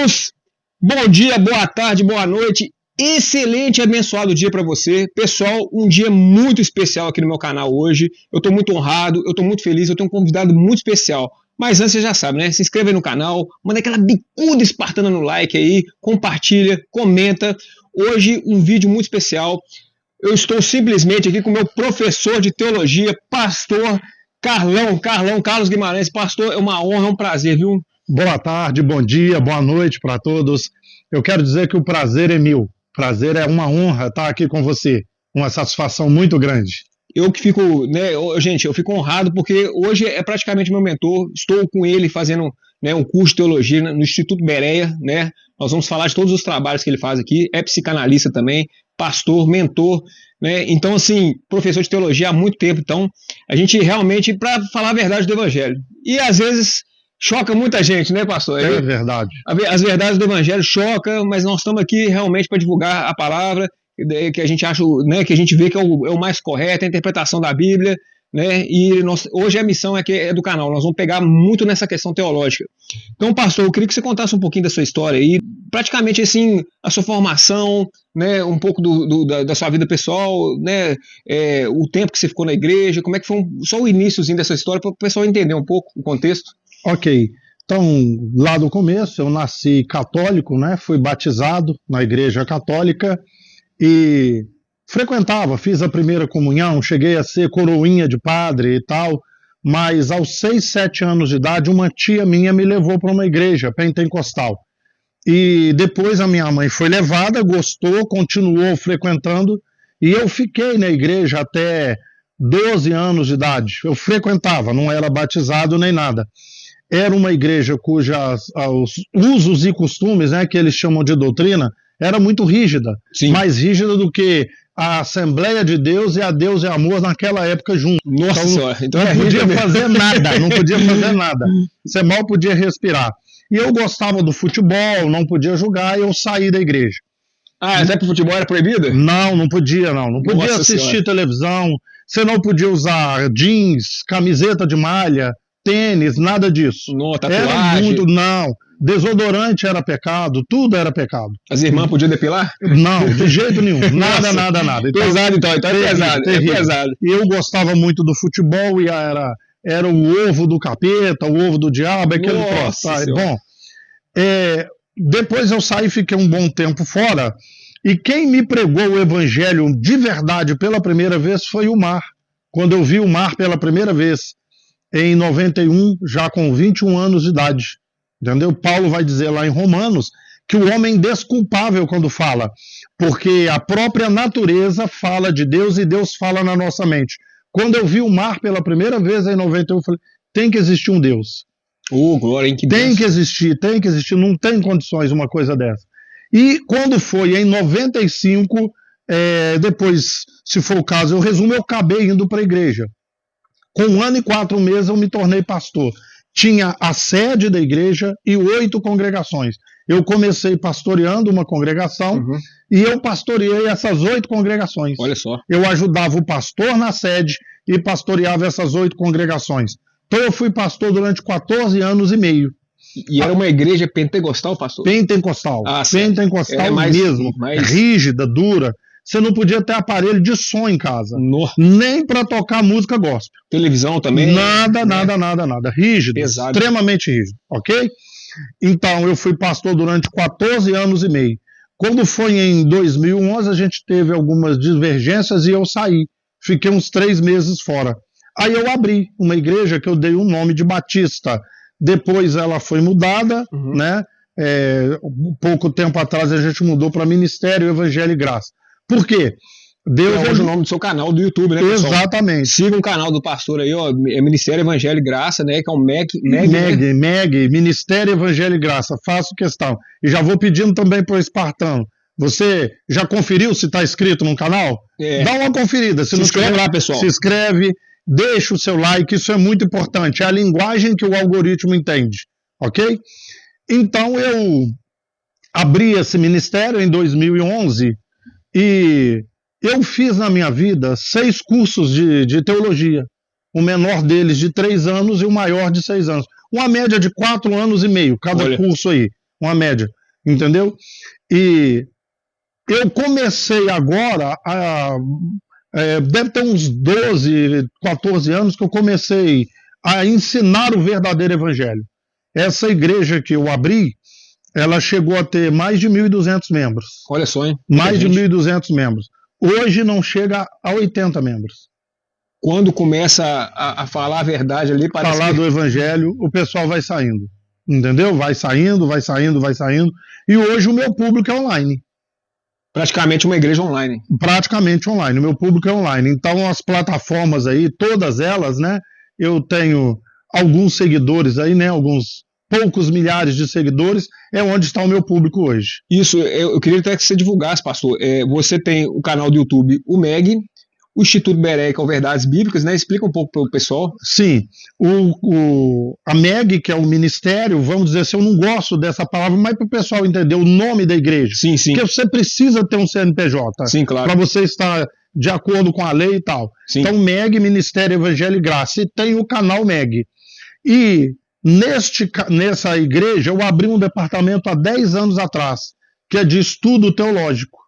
Irmãos, bom dia, boa tarde, boa noite, excelente e abençoado dia para você. Pessoal, um dia muito especial aqui no meu canal hoje. Eu estou muito honrado, eu estou muito feliz, eu tenho um convidado muito especial. Mas antes você já sabe, né? Se inscreva aí no canal, manda aquela bicuda espartana no like aí, compartilha, comenta. Hoje um vídeo muito especial. Eu estou simplesmente aqui com o meu professor de teologia, pastor Carlos Guimarães. Pastor, é uma honra, é um prazer, viu? Boa tarde, bom dia, boa noite para todos. Eu quero dizer que o prazer é meu. Prazer é uma honra estar aqui com você. Uma satisfação muito grande. Eu que fico, né, gente, eu fico honrado porque hoje é praticamente meu mentor. Estou com ele fazendo, né, um curso de teologia no Instituto Bereia, né? Nós vamos falar de todos os trabalhos que ele faz aqui. É psicanalista também, pastor, mentor, né? Então, assim, professor de teologia há muito tempo. Então, a gente realmente, para falar a verdade do evangelho. E às vezes choca muita gente, né, pastor? É verdade. As verdades do evangelho chocam, mas nós estamos aqui realmente para divulgar a palavra que a gente acha, né, que a gente vê que é o mais correto, a interpretação da Bíblia, né? E hoje a missão é do canal. Nós vamos pegar muito nessa questão teológica. Então, pastor, eu queria que você contasse um pouquinho da sua história aí, praticamente assim, a sua formação, né, um pouco da sua vida pessoal, né, o tempo que você ficou na igreja, como é que foi só o iníciozinho dessa história para o pessoal entender um pouco o contexto. Ok, então lá do começo eu nasci católico, né? Fui batizado na igreja católica e frequentava, fiz a primeira comunhão, cheguei a ser coroinha de padre e tal, mas aos 6, 7 anos de idade uma tia minha me levou para uma igreja pentecostal e depois a minha mãe foi levada, gostou, continuou frequentando e eu fiquei na igreja até 12 anos de idade. Eu frequentava, não era batizado nem nada. Era uma igreja cujos usos e costumes, né, que eles chamam de doutrina, era muito rígida. Sim. Mais rígida do que a Assembleia de Deus e a Deus e Amor naquela época juntos. Nossa, então não podia fazer nada, não podia fazer nada. Você mal podia respirar. E eu gostava do futebol, não podia jogar, e eu saí da igreja. Ah, até pro futebol era proibido? Não podia não. Não podia assistir televisão, você não podia usar jeans, camiseta de malha, tênis, nada disso. Não, tatuagem. Era muito, não. Desodorante era pecado, tudo era pecado. As irmãs podiam depilar? Não, de jeito nenhum. Nada. Então, pesado então é pesado. É pesado. E eu gostava muito do futebol e era o ovo do capeta, o ovo do diabo, aquele troço. Bom, depois eu saí e fiquei um bom tempo fora. E quem me pregou o evangelho de verdade pela primeira vez foi o Mar. Quando eu vi o Mar pela primeira vez, em 91, já com 21 anos de idade. Entendeu? Paulo vai dizer lá em Romanos que o homem é desculpável quando fala, porque a própria natureza fala de Deus e Deus fala na nossa mente. Quando eu vi o Mar pela primeira vez em 91, eu falei, tem que existir um Deus. Glória, hein, que tem que existir, não tem condições uma coisa dessa. E quando foi em 95, depois, se for o caso, eu resumo, eu acabei indo para a igreja. Com 1 ano e 4 meses eu me tornei pastor. Tinha a sede da igreja e 8 congregações. Eu comecei pastoreando uma congregação e eu pastoreei essas 8 congregações. Olha só. Eu ajudava o pastor na sede e pastoreava essas 8 congregações. Então eu fui pastor durante 14 anos e meio. E era uma igreja pentecostal, pastor? Pentecostal. Pentecostal mesmo. Mais... rígida, dura. Você não podia ter aparelho de som em casa. Nem para tocar música gospel. Televisão também? Nada. Rígido. Pesado. Extremamente rígido. Ok? Então, eu fui pastor durante 14 anos e meio. Quando foi em 2011, a gente teve algumas divergências e eu saí. Fiquei uns 3 meses fora. Aí eu abri uma igreja que eu dei o nome de Batista. Depois ela foi mudada, né? Pouco tempo atrás a gente mudou para Ministério Evangelho e Graça. Por quê? Deus é hoje o nome do seu canal do YouTube, né, pessoal? Exatamente. Siga o canal do pastor aí, ó, é Ministério Evangelho e Graça, né, que é o MEG, Ministério Evangelho e Graça, faço questão. E já vou pedindo também para o espartano. Você já conferiu se está inscrito no canal? Dá uma conferida. Se inscreve lá, pessoal. Se inscreve, deixa o seu like, isso é muito importante. É a linguagem que o algoritmo entende, ok? Então eu abri esse ministério em 2011 e eu fiz na minha vida 6 cursos de teologia. O menor deles de 3 anos e o maior de 6 anos. Uma média de 4 anos e meio cada curso aí. uma média, entendeu? E eu comecei agora, deve ter uns 12, 14 anos que eu comecei a ensinar o verdadeiro evangelho. Essa igreja que eu abri, ela chegou a ter mais de 1.200 membros. Olha só, hein? Mais de 1.200 membros. Hoje não chega a 80 membros. Quando começa a falar a verdade ali, parece falar do evangelho, o pessoal vai saindo. Entendeu? Vai saindo, vai saindo, vai saindo. E hoje o meu público é online. Praticamente uma igreja online. Praticamente online. O meu público é online. Então as plataformas aí, todas elas, né? Eu tenho alguns seguidores aí, né? Alguns poucos milhares de seguidores, é onde está o meu público hoje. Isso, eu queria até que você divulgasse, pastor. Você tem o canal do YouTube, o MEG, o Instituto Bereia, que é o Verdades Bíblicas, né? Explica um pouco para o pessoal. Sim, a MEG, que é o ministério, vamos dizer assim, eu não gosto dessa palavra, mas para o pessoal entender o nome da igreja. Sim, sim. Porque você precisa ter um CNPJ. Sim, claro. Para você estar de acordo com a lei e tal. Sim. Então, MEG, Ministério Evangelho e Graça. E tem o canal MEG. E nessa igreja, eu abri um departamento há 10 anos atrás, que é de estudo teológico.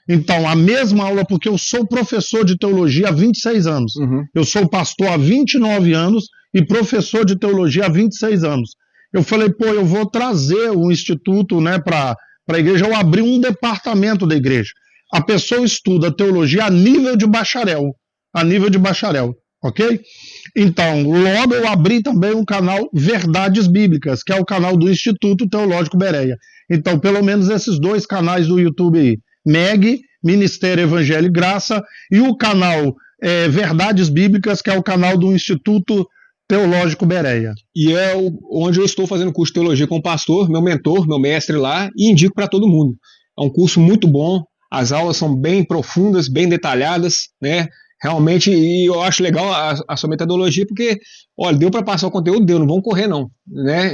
Então, a mesma aula, porque eu sou professor de teologia há 26 anos. Uhum. Eu sou pastor há 29 anos e professor de teologia há 26 anos. Eu falei, eu vou trazer o instituto, né, para a igreja. Eu abri um departamento da igreja. A pessoa estuda teologia a nível de bacharel. A nível de bacharel, ok? Então, logo eu abri também um canal Verdades Bíblicas, que é o canal do Instituto Teológico Bereia. Então, pelo menos esses 2 canais do YouTube aí. MEG, Ministério Evangelho e Graça, e o canal Verdades Bíblicas, que é o canal do Instituto Teológico Bereia. E é onde eu estou fazendo curso de teologia com o pastor, meu mentor, meu mestre lá, e indico para todo mundo. É um curso muito bom, as aulas são bem profundas, bem detalhadas, né? Realmente, e eu acho legal a sua metodologia, porque, olha, deu para passar o conteúdo, deu, não vamos correr não, né?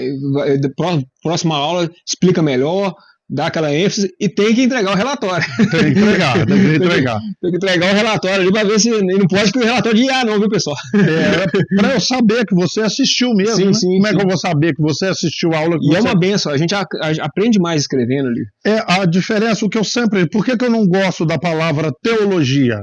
Próxima aula explica melhor, dá aquela ênfase e tem que entregar o relatório. Tem que entregar. Tem que entregar o relatório ali para ver se não pode que o relatório de IA não, viu, pessoal? Para eu saber que você assistiu mesmo, sim, né? Sim, como é que eu vou saber que você assistiu a aula? É uma benção, a gente aprende mais escrevendo ali. A diferença, o que eu sempre... Por que eu não gosto da palavra teologia?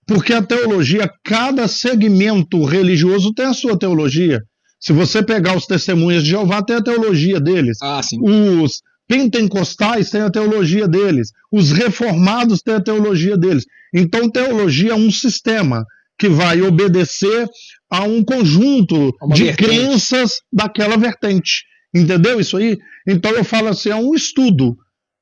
Porque a teologia, cada segmento religioso tem a sua teologia. Se você pegar os Testemunhas de Jeová, tem a teologia deles. Sim. Os pentecostais têm a teologia deles. Os reformados têm a teologia deles. Então, teologia é um sistema que vai obedecer a um conjunto de crenças daquela vertente. Entendeu isso aí? Então, eu falo assim, é um estudo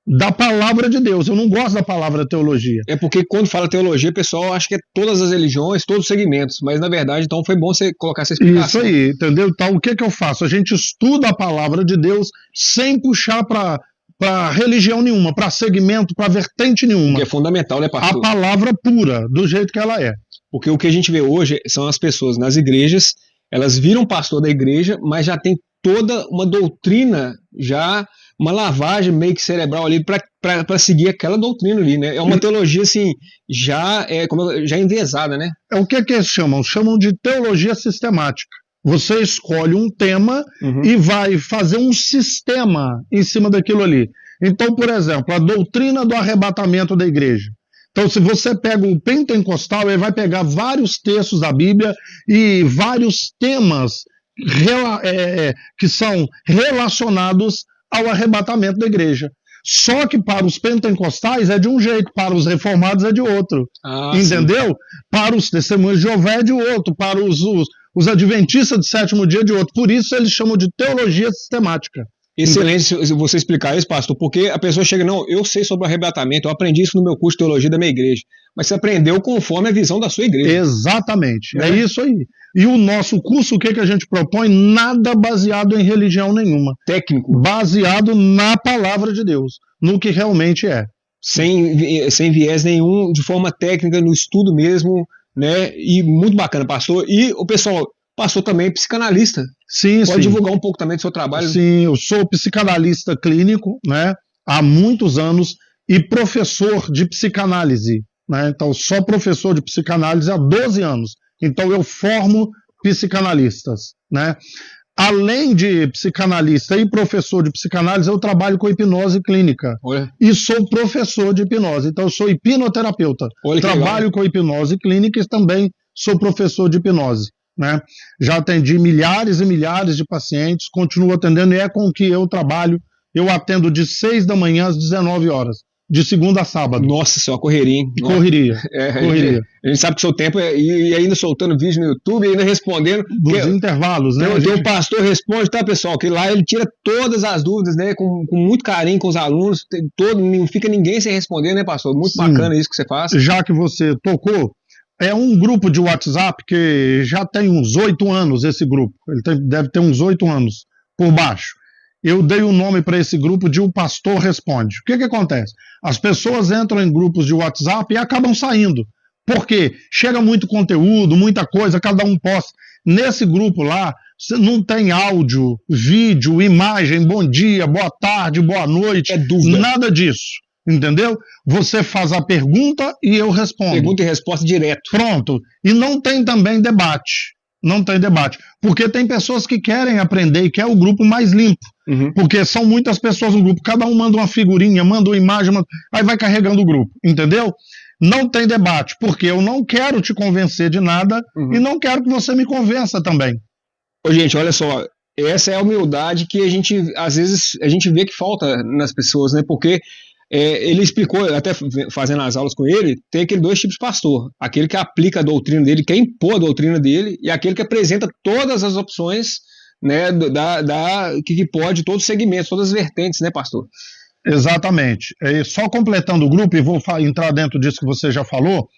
da palavra de Deus. Eu não gosto da palavra teologia. É porque quando fala teologia, o pessoal acha que é todas as religiões, todos os segmentos, mas na verdade, então foi bom você colocar essa explicação. Isso aí, entendeu? Então o que eu faço? A gente estuda a palavra de Deus sem puxar para religião nenhuma, para segmento, para vertente nenhuma. Que é fundamental, né, pastor? A palavra pura, do jeito que ela é. Porque o que a gente vê hoje são as pessoas nas igrejas, elas viram pastor da igreja, mas já tem toda uma doutrina, já uma lavagem meio que cerebral ali para seguir aquela doutrina ali, né? É uma teologia assim, já enviesada, né? É o que eles chamam? Chamam de teologia sistemática. Você escolhe um tema e vai fazer um sistema em cima daquilo ali. Então, por exemplo, a doutrina do arrebatamento da igreja. Então, se você pega o pentecostal, ele vai pegar vários textos da Bíblia e vários temas que são relacionados ao arrebatamento da igreja. Só que para os pentecostais é de um jeito, para os reformados é de outro. Entendeu? Sim. Para os Testemunhas de Jeová é de outro, para os adventistas do sétimo dia é de outro. Por isso eles chamam de teologia sistemática. Excelente se você explicar isso, pastor, porque a pessoa chega, não, eu sei sobre o arrebatamento, eu aprendi isso no meu curso de teologia da minha igreja, mas você aprendeu conforme a visão da sua igreja. Exatamente, é isso aí. E o nosso curso, o que a gente propõe? Nada baseado em religião nenhuma. Técnico. Baseado na palavra de Deus, no que realmente é. Sem viés nenhum, de forma técnica, no estudo mesmo, né? E muito bacana, pastor. E o pessoal... Pastor também é psicanalista. Sim, Pode divulgar um pouco também do seu trabalho? Sim, eu sou psicanalista clínico, né, há muitos anos e professor de psicanálise. Né, então, sou professor de psicanálise há 12 anos. Então, eu formo psicanalistas. Né. além de psicanalista e professor de psicanálise, eu trabalho com hipnose clínica. Olha. E sou professor de hipnose. Então, eu sou hipnoterapeuta. Trabalho com hipnose clínica e também sou professor de hipnose. Né? Já atendi milhares e milhares de pacientes, continuo atendendo e é com que eu trabalho. Eu atendo de 6 da manhã às 19 horas. De segunda a sábado. Nossa, só correria, hein? Correria. Correria. A gente sabe que o seu tempo é e ainda soltando vídeo no YouTube, ainda respondendo. Dos intervalos, né? Tem o pastor responde, tá, pessoal? Que lá ele tira todas as dúvidas, né? Com muito carinho com os alunos. Não fica ninguém sem responder, né, pastor? Muito bacana isso que você faz. Já que você tocou, é um grupo de WhatsApp que já tem uns 8 anos, esse grupo. Deve ter uns 8 anos por baixo. Eu dei o nome para esse grupo de O Pastor Responde. O que acontece? As pessoas entram em grupos de WhatsApp e acabam saindo. Por quê? Chega muito conteúdo, muita coisa, cada um posta. Nesse grupo lá, não tem áudio, vídeo, imagem, bom dia, boa tarde, boa noite. É dúvida. Nada disso. Entendeu? Você faz a pergunta e eu respondo. Pergunta e resposta direto. Pronto. E não tem também debate. Não tem debate. Porque tem pessoas que querem aprender e quer o grupo mais limpo. Uhum. Porque são muitas pessoas no grupo. Cada um manda uma figurinha, manda uma imagem, aí vai carregando o grupo. Entendeu? Não tem debate. Porque eu não quero te convencer de nada e não quero que você me convença também. Ô, gente, olha só. Essa é a humildade que a gente, às vezes, a gente vê que falta nas pessoas, né? Porque ele explicou, até fazendo as aulas com ele, tem aqueles 2 tipos de pastor. Aquele que aplica a doutrina dele, quer impor a doutrina dele, e aquele que apresenta todas as opções, né, que pode, todos os segmentos, todas as vertentes, né, pastor? Exatamente. Só completando o grupo, e vou entrar dentro disso que você já falou,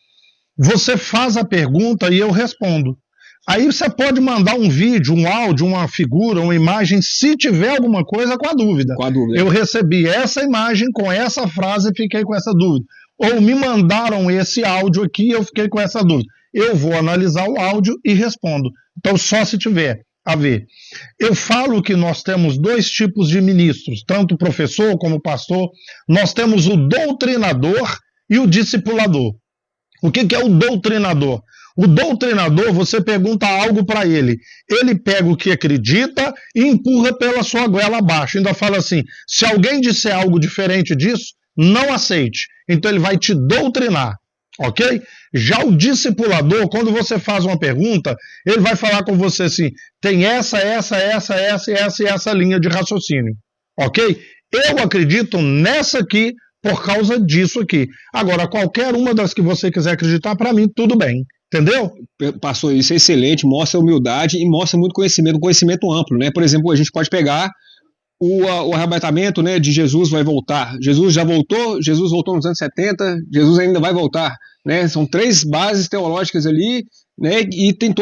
você faz a pergunta e eu respondo. Aí você pode mandar um vídeo, um áudio, uma figura, uma imagem, se tiver alguma coisa com a dúvida. Com a dúvida. Eu recebi essa imagem com essa frase e fiquei com essa dúvida. Ou me mandaram esse áudio aqui e eu fiquei com essa dúvida. Eu vou analisar o áudio e respondo. Então, só se tiver a ver. Eu falo que nós temos 2 tipos de ministros, tanto professor como pastor. Nós temos o doutrinador e o discipulador. O que é o doutrinador? O doutrinador, você pergunta algo para ele. Ele pega o que acredita e empurra pela sua goela abaixo. Ainda fala assim, se alguém disser algo diferente disso, não aceite. Então ele vai te doutrinar, ok? Já o discipulador, quando você faz uma pergunta, ele vai falar com você assim, tem essa linha de raciocínio, ok? Eu acredito nessa aqui por causa disso aqui. Agora, qualquer uma das que você quiser acreditar, para mim, tudo bem. Entendeu? Pastor, isso é excelente, mostra humildade e mostra muito conhecimento, um conhecimento amplo, né? Por exemplo, a gente pode pegar o arrebatamento, né, de Jesus vai voltar. Jesus já voltou, Jesus voltou nos anos 70, Jesus ainda vai voltar, né? São 3 bases teológicas ali, né? E tem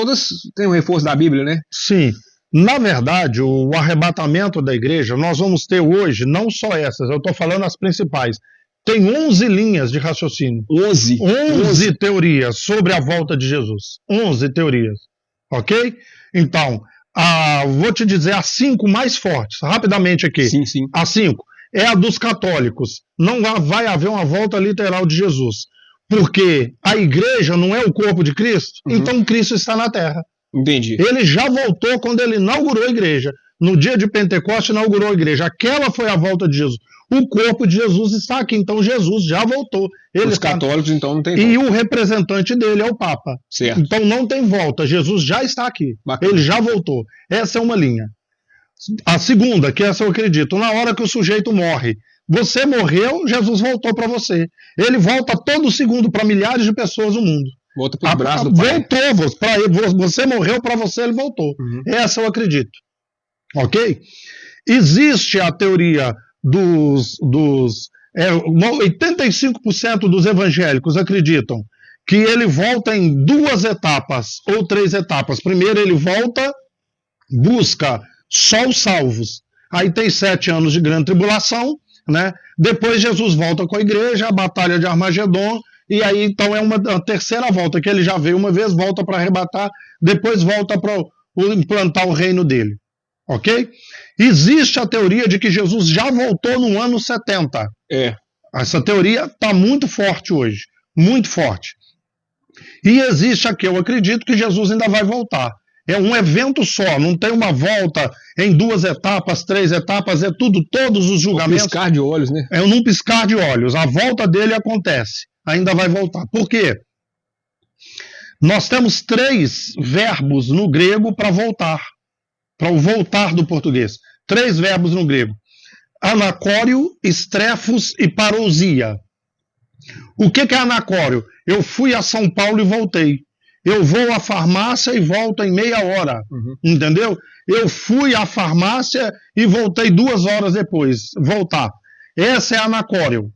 um reforço da Bíblia, né? Sim. Na verdade, o arrebatamento da igreja, nós vamos ter hoje, não só essas, eu estou falando as principais. Tem 11 linhas de raciocínio. 11 teorias sobre a volta de Jesus. 11 teorias. Ok? Então, vou te dizer as 5 mais fortes, rapidamente aqui. Sim. As 5. É a dos católicos. Não vai haver uma volta literal de Jesus. Porque a igreja não é o corpo de Cristo, então Cristo está na terra. Entendi. Ele já voltou quando ele inaugurou a igreja. No dia de Pentecostes, inaugurou a igreja. Aquela foi a volta de Jesus. O corpo de Jesus está aqui, então Jesus já voltou. Os católicos, então, não tem volta. E o representante dele é o Papa. Certo. Então não tem volta, Jesus já está aqui. Bacana. Ele já voltou. Essa é uma linha. A segunda, que essa eu acredito, na hora que o sujeito morre, você morreu, Jesus voltou para você. Ele volta todo segundo para milhares de pessoas no mundo. Volta para o braço do Pai. Voltou, você morreu para você, ele voltou. Essa eu acredito. Ok? Existe a teoria 85% dos evangélicos acreditam que ele volta em 2 etapas ou 3 etapas. Primeiro ele volta, busca só os salvos. Aí tem 7 anos de grande tribulação, né? Depois Jesus volta com a igreja, a batalha de Armagedon, e aí então é uma terceira volta, que ele já veio uma vez, volta para arrebatar, depois volta para implantar o reino dele. Ok? Existe a teoria de que Jesus já voltou no ano 70. Essa teoria está muito forte hoje. Muito forte. E existe a que eu acredito que Jesus ainda vai voltar. É um evento só, não tem uma volta em 2 etapas, 3 etapas, é tudo, todos os julgamentos. Um piscar de olhos, né? É num piscar de olhos. A volta dele acontece. Ainda vai voltar. Por quê? Nós temos 3 verbos no grego para voltar. Para o voltar do português. 3 verbos no grego. Anacório, estrefos e parousia. O que é anacório? Eu fui a São Paulo e voltei. Eu vou à farmácia e volto em meia hora. Entendeu? Eu fui à farmácia e voltei 2 horas depois. Voltar. Essa é anacório.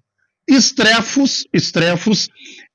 Estrefos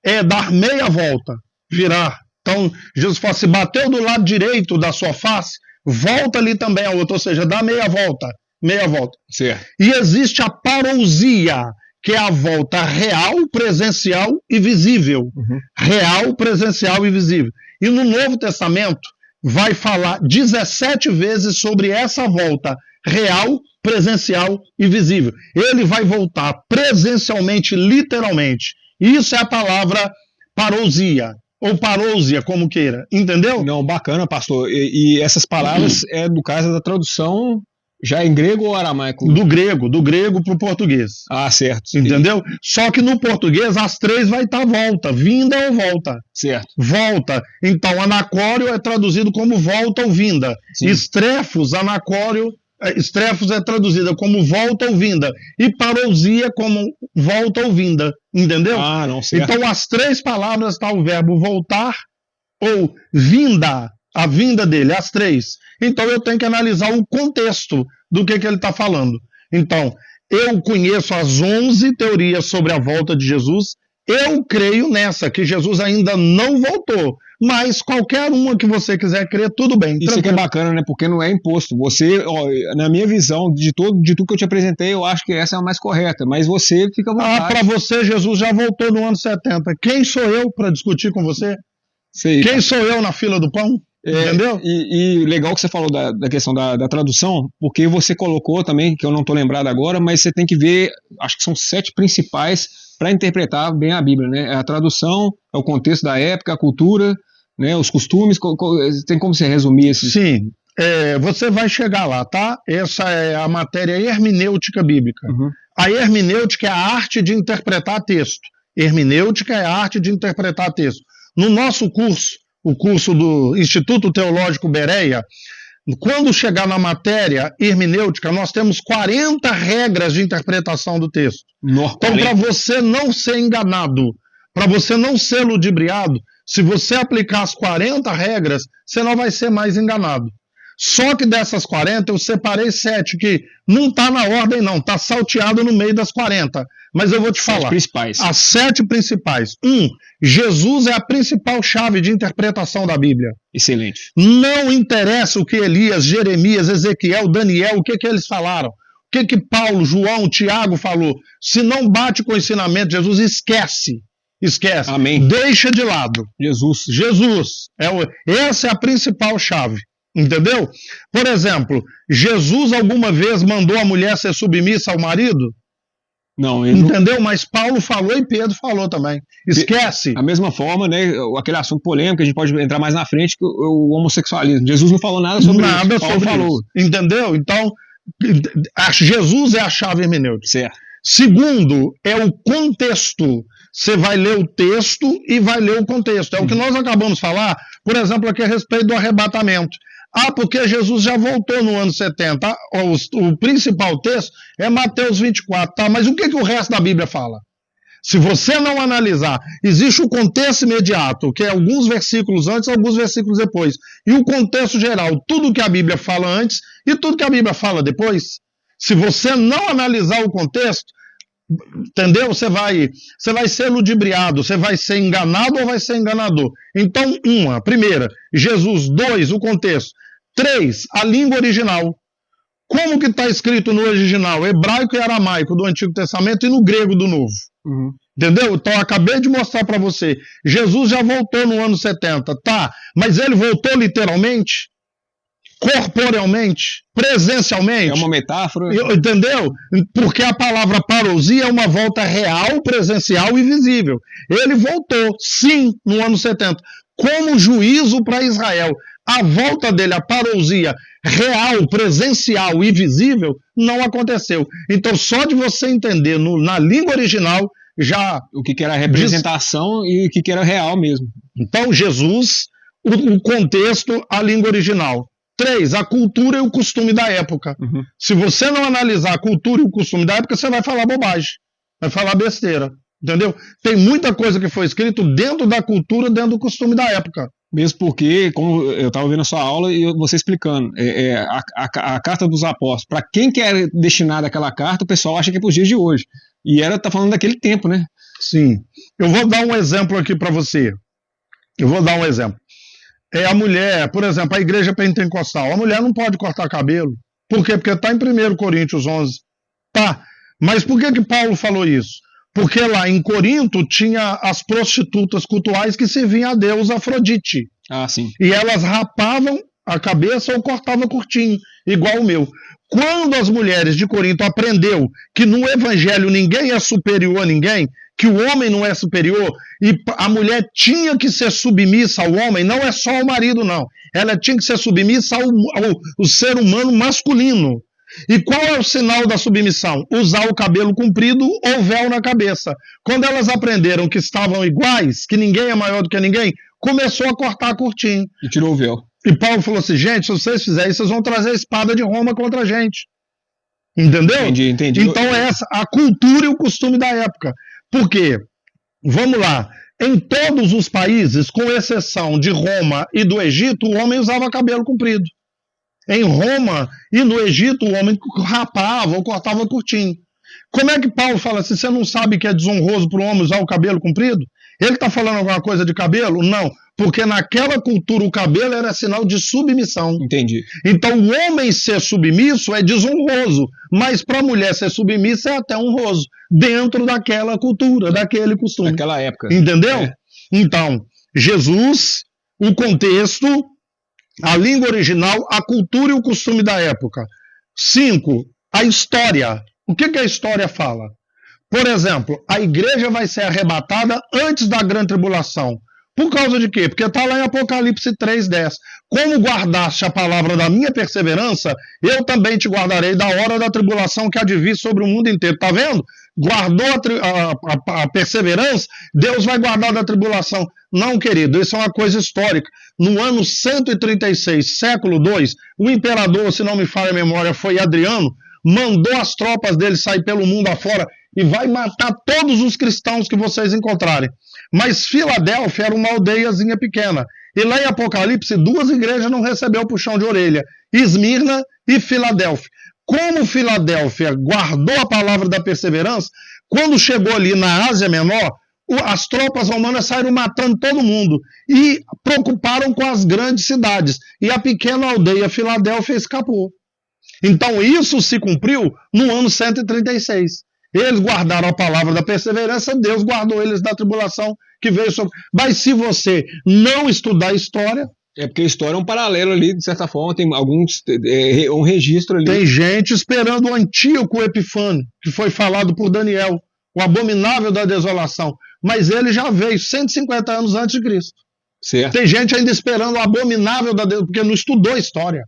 é dar meia volta. Virar. Então, Jesus fala, se bateu do lado direito da sua face, volta ali também a outra. Ou seja, dá meia volta. Meia volta. Certo. E existe a parousia, que é a volta real, presencial e visível. Real, presencial e visível. E no Novo Testamento vai falar 17 vezes sobre essa volta real, presencial e visível. Ele vai voltar presencialmente, literalmente. Isso é a palavra parousia, ou parousia, como queira. Entendeu? Não, bacana, pastor. E essas palavras é do caso da tradução já em grego ou aramaico? Do grego para o português. Ah, certo. Entendeu? Só que no português as 3 vai estar volta, vinda ou volta. Certo. Volta. Então, anacório é traduzido como volta ou vinda. Sim. Estrefos é traduzida como volta ou vinda. E parousia como volta ou vinda. Entendeu? Ah, não, certo. Então, as 3 palavras está o verbo voltar ou vinda. A vinda dele, as 3. Então eu tenho que analisar o contexto do que ele está falando. Então, eu conheço as 11 teorias sobre a volta de Jesus. Eu creio nessa, que Jesus ainda não voltou. Mas qualquer uma que você quiser crer, tudo bem. Isso aqui é bacana, né? Porque não é imposto. Você, ó, na minha visão, de tudo que eu te apresentei, eu acho que essa é a mais correta. Mas você fica à vontade. Para você, Jesus já voltou no ano 70. Quem sou eu para discutir com você? Sei, Quem sou eu na fila do pão? Entendeu? E legal que você falou da questão da tradução, porque você colocou também, que eu não estou lembrado agora, mas você tem que ver, acho que são 7 principais para interpretar bem a Bíblia, né? A tradução, é o contexto da época, a cultura, né? Os costumes, tem como você resumir esses? Sim, você vai chegar lá, tá? Essa é a matéria hermenêutica bíblica. A hermenêutica é a arte de interpretar texto. Hermenêutica é a arte de interpretar texto. No nosso curso, o curso do Instituto Teológico Bereia, quando chegar na matéria hermenêutica, nós temos 40 regras de interpretação do texto. Então, para você não ser enganado, para você não ser ludibriado, se você aplicar as 40 regras, você não vai ser mais enganado. Só que dessas 40, eu separei 7, que não está na ordem não, está salteado no meio das 40. Mas eu vou te falar. As 7 principais. 1. Jesus é a principal chave de interpretação da Bíblia. Excelente. Não interessa o que Elias, Jeremias, Ezequiel, Daniel, o que eles falaram. O que Paulo, João, Tiago falou. Se não bate com o ensinamento de Jesus, esquece. Esquece. Amém. Deixa de lado. Jesus. Essa é a principal chave. Entendeu? Por exemplo, Jesus alguma vez mandou a mulher ser submissa ao marido? Não, entendeu? Não... Mas Paulo falou e Pedro falou também. Esquece. A mesma forma, né? Aquele assunto polêmico, a gente pode entrar mais na frente, que o homossexualismo. Jesus não falou nada sobre isso. Nada sobre falou. Entendeu? Então, Jesus é a chave hermenêutica. Certo. Segundo, é o contexto. Você vai ler o texto e vai ler o contexto. É o que nós acabamos de falar, por exemplo, aqui a respeito do arrebatamento. Porque Jesus já voltou no ano 70. O principal texto é Mateus 24. Tá? Mas o que o resto da Bíblia fala? Se você não analisar, existe o contexto imediato, que é alguns versículos antes, alguns versículos depois. E o contexto geral, tudo que a Bíblia fala antes e tudo que a Bíblia fala depois. Se você não analisar o contexto, entendeu? Você vai ser ludibriado, você vai ser enganado ou vai ser enganador. Então, primeira, Jesus. 2, o contexto. 3, a língua original. Como que está escrito no original? Hebraico e aramaico do Antigo Testamento e no grego do Novo. Entendeu? Então, eu acabei de mostrar para você. Jesus já voltou no ano 70, tá? Mas ele voltou literalmente? Corporealmente? Presencialmente? É uma metáfora. Entendeu? Porque a palavra parousia é uma volta real, presencial e visível. Ele voltou, sim, no ano 70, como juízo para Israel. a volta dele, a parousia real, presencial e visível, não aconteceu. Então, só de você entender na língua original, já... O que era representação e o que era real mesmo. Então, Jesus, o contexto, a língua original. 3, a cultura e o costume da época. Uhum. Se você não analisar a cultura e o costume da época, você vai falar bobagem, vai falar besteira, entendeu? Tem muita coisa que foi escrito dentro da cultura, dentro do costume da época. Mesmo porque, como eu estava vendo a sua aula e você explicando, a Carta dos Apóstolos, para quem que era destinada aquela carta, o pessoal acha que é para os dias de hoje. E tá falando daquele tempo, né? Sim. Eu vou dar um exemplo aqui para você. A mulher, por exemplo, a igreja pentecostal, a mulher não pode cortar cabelo. Por quê? Porque está em 1 Coríntios 11. Tá. Mas por que Paulo falou isso? Porque lá em Corinto tinha as prostitutas cultuais que serviam a Deus Afrodite. Ah, sim. E elas rapavam a cabeça ou cortavam curtinho, igual o meu. Quando as mulheres de Corinto aprendeu que no evangelho ninguém é superior a ninguém, que o homem não é superior, e a mulher tinha que ser submissa ao homem, não é só ao marido, não. Ela tinha que ser submissa ao ser humano masculino. E qual é o sinal da submissão? Usar o cabelo comprido ou véu na cabeça. Quando elas aprenderam que estavam iguais, que ninguém é maior do que ninguém, começou a cortar curtinho. E tirou o véu. E Paulo falou assim, gente, se vocês fizerem isso, vocês vão trazer a espada de Roma contra a gente. Entendeu? Entendi. Então é essa a cultura e o costume da época. Por quê? Vamos lá. Em todos os países, com exceção de Roma e do Egito, o homem usava cabelo comprido. Em Roma e no Egito, o homem rapava ou cortava curtinho. Como é que Paulo fala assim, você não sabe que é desonroso para o homem usar o cabelo comprido? Ele está falando alguma coisa de cabelo? Não, porque naquela cultura o cabelo era sinal de submissão. Entendi. Então o homem ser submisso é desonroso, mas para a mulher ser submissa é até honroso, dentro daquela cultura, daquele costume. Naquela época. Entendeu? É. Então, Jesus, o contexto, a língua original, a cultura e o costume da época. 5, a história. O que a história fala? Por exemplo, a igreja vai ser arrebatada antes da grande tribulação. Por causa de quê? Porque está lá em Apocalipse 3:10. Como guardaste a palavra da minha perseverança, eu também te guardarei da hora da tribulação que há de vir sobre o mundo inteiro. Está vendo? Guardou a perseverança, Deus vai guardar da tribulação. Não, querido, isso é uma coisa histórica. No ano 136, século II, o imperador, se não me falha a memória, foi Adriano, mandou as tropas dele sair pelo mundo afora e vai matar todos os cristãos que vocês encontrarem. Mas Filadélfia era uma aldeiazinha pequena. E lá em Apocalipse, 2 igrejas não recebeu puxão de orelha. Esmirna e Filadélfia. Como Filadélfia guardou a palavra da perseverança, quando chegou ali na Ásia Menor, as tropas romanas saíram matando todo mundo e preocuparam com as grandes cidades. E a pequena aldeia Filadélfia escapou. Então isso se cumpriu no ano 136. Eles guardaram a palavra da perseverança, Deus guardou eles da tribulação que veio sobre. Mas se você não estudar a história... É porque a história é um paralelo ali, de certa forma, tem um registro ali. Tem gente esperando o Antíoco Epifânio, que foi falado por Daniel, o abominável da desolação. Mas ele já veio 150 anos antes de Cristo. Certo. Tem gente ainda esperando o abominável da desolação, porque não estudou a história.